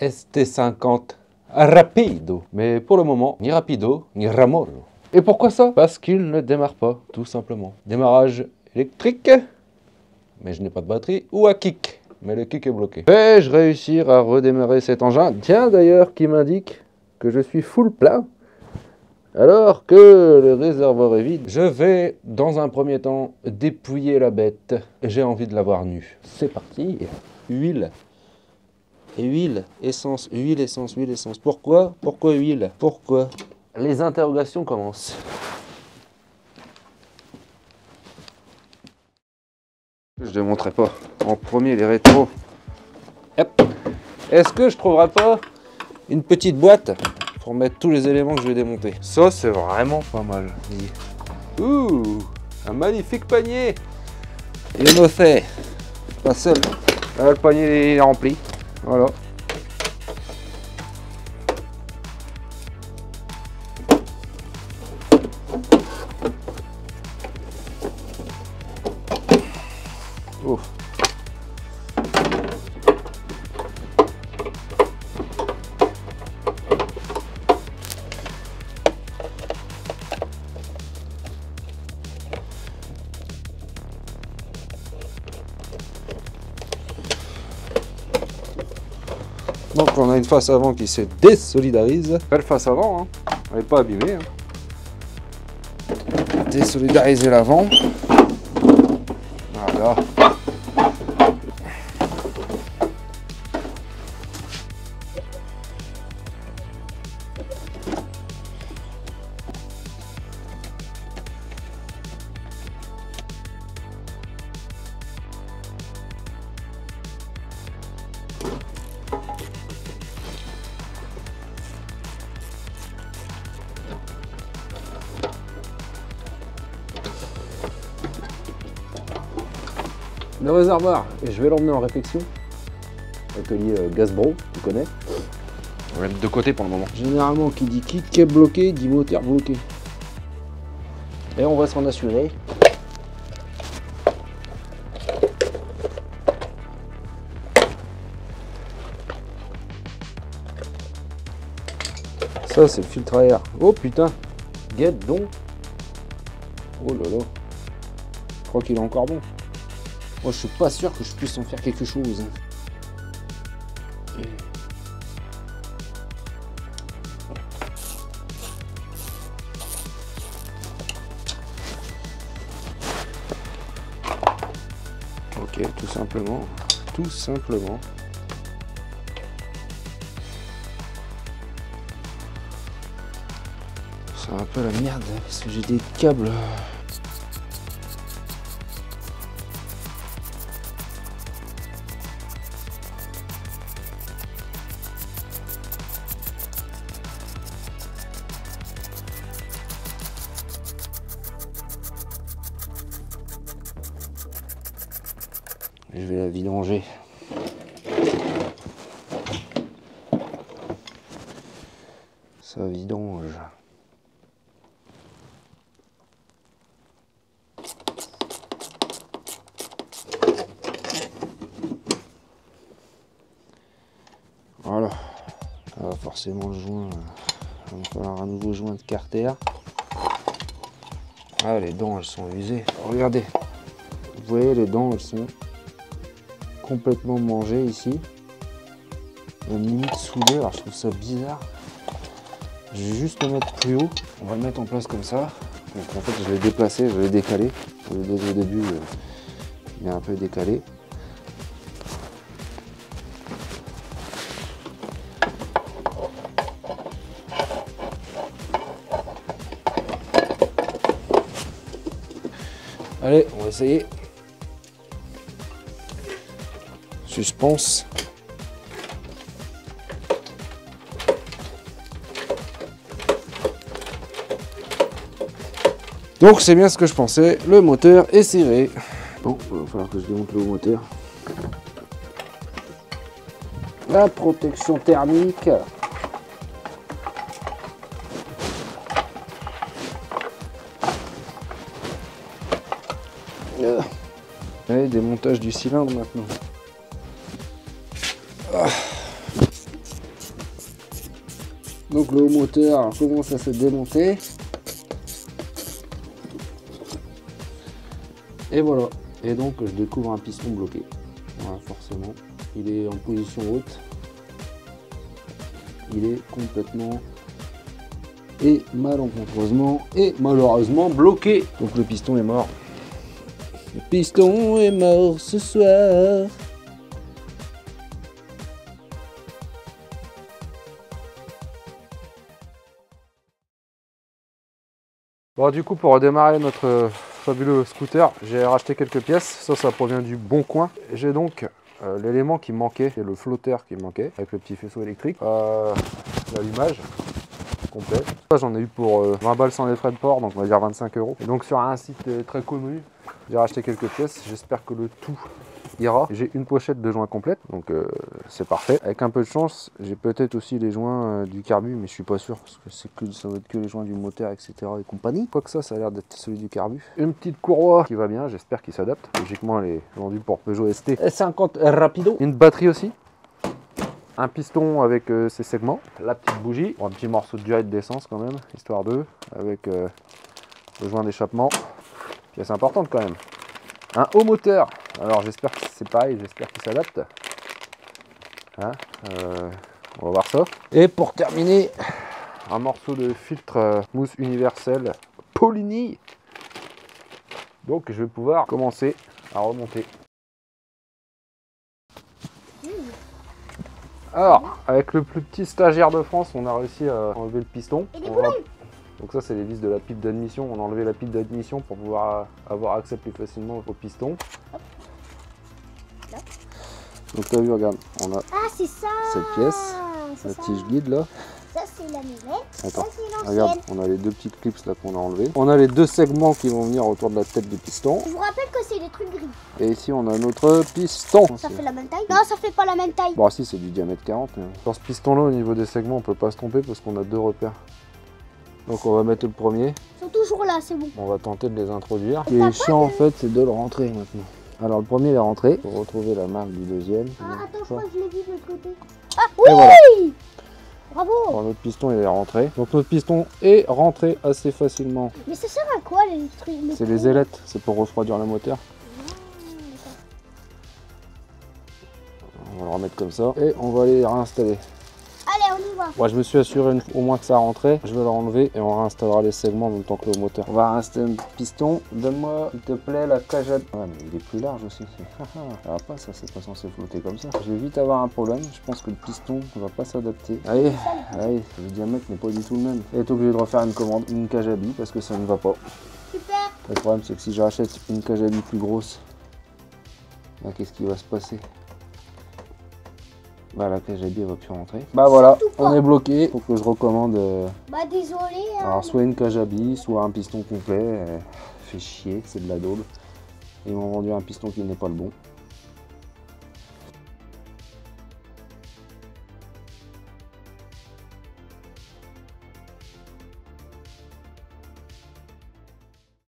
ST50 Rapido. Mais pour le moment, ni Rapido, ni Ramolo. Et pourquoi ça? Parce qu'il ne démarre pas, tout simplement. Démarrage électrique, mais je n'ai pas de batterie, ou à kick, mais le kick est bloqué. Vais-je réussir à redémarrer cet engin? Tiens d'ailleurs, qui m'indique que je suis full plein, alors que le réservoir est vide. Je vais, dans un premier temps, dépouiller la bête. J'ai envie de la voir nue. C'est parti. Huile. Et huile, essence, huile, essence, huile, essence. Pourquoi? Pourquoi huile? Pourquoi? Les interrogations commencent. Je ne démonterai pas. En premier, les rétros. Hop. Est-ce que je trouverai pas une petite boîte pour mettre tous les éléments que je vais démonter? Ça, c'est vraiment pas mal. Ouh, un magnifique panier. Et on fait pas seul. Là, le panier est rempli. Voilà. Oh. Donc on a une face avant qui se désolidarise. Belle face avant, hein. Elle n'est pas abîmée. Hein. Désolidariser l'avant. Voilà. Le réservoir, et je vais l'emmener en réfection. Atelier Gazbro, tu connais. On va mettre de côté pour le moment. Généralement, qui dit kick bloqué, dit moteur bloqué. Et on va s'en assurer. Ça, c'est le filtre à air. Oh putain, guette donc. Oh là là. Je crois qu'il est encore bon. Moi, je suis pas sûr que je puisse en faire quelque chose. Ok, tout simplement. Tout simplement. C'est un peu la merde parce que j'ai des câbles. Je vais la vidanger. Ça vidange. Voilà. Ah, forcément le joint. Il va me falloir un nouveau joint de carter. Ah, les dents elles sont usées. Regardez. Vous voyez les dents elles sont complètement mangé ici, même limite soudé. Alors je trouve ça bizarre. Je vais juste le mettre plus haut. On va le mettre en place comme ça. Donc en fait je vais déplacer, je vais décaler. Au début il est un peu décalé. Allez, on va essayer. Suspense. Donc c'est bien ce que je pensais, le moteur est serré. Bon, il va falloir que je démonte le moteur. La protection thermique. Allez, démontage du cylindre maintenant. Ah. Donc le haut moteur commence à se démonter. Et voilà. Et donc je découvre un piston bloqué. Voilà, forcément. Il est en position haute. Il est complètement et malencontreusement et malheureusement bloqué. Donc le piston est mort. Le piston est mort ce soir. Bon, du coup, pour redémarrer notre fabuleux scooter, j'ai racheté quelques pièces. Ça provient du Bon Coin. J'ai donc l'élément qui manquait, c'est le flotteur qui manquait, avec le petit faisceau électrique. L'allumage complet. Ça, j'en ai eu pour 20 balles sans les frais de port, donc on va dire 25 €. Et donc sur un site très connu, j'ai racheté quelques pièces. J'espère que le tout ira. J'ai une pochette de joints complète, donc c'est parfait. Avec un peu de chance, j'ai peut-être aussi les joints du carbu, mais je suis pas sûr parce que ça va être que les joints du moteur, etc. et compagnie. Quoique ça a l'air d'être celui du carbu. Une petite courroie qui va bien, j'espère qu'il s'adapte. Logiquement, elle est vendue pour Peugeot ST 50 Rapido. Une batterie aussi. Un piston avec ses segments, la petite bougie, un petit morceau de durée d'essence quand même, histoire d'eux, avec le joint d'échappement, pièce importante quand même. Un haut moteur, alors j'espère que c'est pareil, j'espère qu'il s'adapte. Hein, on va voir ça. Et pour terminer, un morceau de filtre mousse universelle Polini. Donc je vais pouvoir commencer à remonter. Alors, avec le plus petit stagiaire de France, on a réussi à enlever le piston. Donc ça, c'est les vis de la pipe d'admission. On a enlevé la pipe d'admission pour pouvoir avoir accès plus facilement au piston. Donc tu as vu, regarde, on a cette pièce, la tige guide là. Ça c'est la nouvelle. Attends, Ça c'est l'ancienne. regarde, on a les deux petites clips là qu'on a enlevées. On a les deux segments qui vont venir autour de la tête du piston. Je vous rappelle que c'est des trucs gris. Et ici on a notre piston. Ça fait la même taille? Non, ça fait pas la même taille. Bon si, c'est du diamètre 40. Mais... Sur ce piston là, au niveau des segments, on peut pas se tromper parce qu'on a deux repères. Donc on va mettre le premier. Ils sont toujours là, c'est bon. On va tenter de les introduire. Ce qui est chiant en fait, c'est de le rentrer maintenant. Alors le premier il est rentré. Pour retrouver la marque du deuxième. Ah, attends, je crois que je l'ai vu de l'autre côté. Ah oui, et voilà. Bravo. Bon, notre piston il est rentré. Donc notre piston est rentré assez facilement. Mais ça sert à quoi les trucs? C'est les ailettes, c'est pour refroidir le moteur. On va le remettre comme ça et on va les réinstaller. Allez, on y va. Moi, je me suis assuré au moins que ça rentrait. Je vais le renlever et on réinstallera les segments en même temps que le moteur. On va réinstaller le piston. Donne-moi, s'il te plaît, la cage à... Ouais, mais il est plus large aussi. Ça va pas, ça, c'est pas censé flotter comme ça. Je vais vite avoir un problème. Je pense que le piston ne va pas s'adapter. Allez, allez, le diamètre n'est pas du tout le même. Et est obligé de refaire une commande, une cage à billes parce que ça ne va pas. Super. Le problème, c'est que si je rachète une cage à billes plus grosse, là, qu'est-ce qui va se passer? Bah la cage à billes va plus rentrer. Bah voilà, on est bloqué. Faut que je recommande Bah désolé. alors soit une cage à billes, soit un piston complet. Fait chier, c'est de la daube. Ils m'ont vendu un piston qui n'est pas le bon.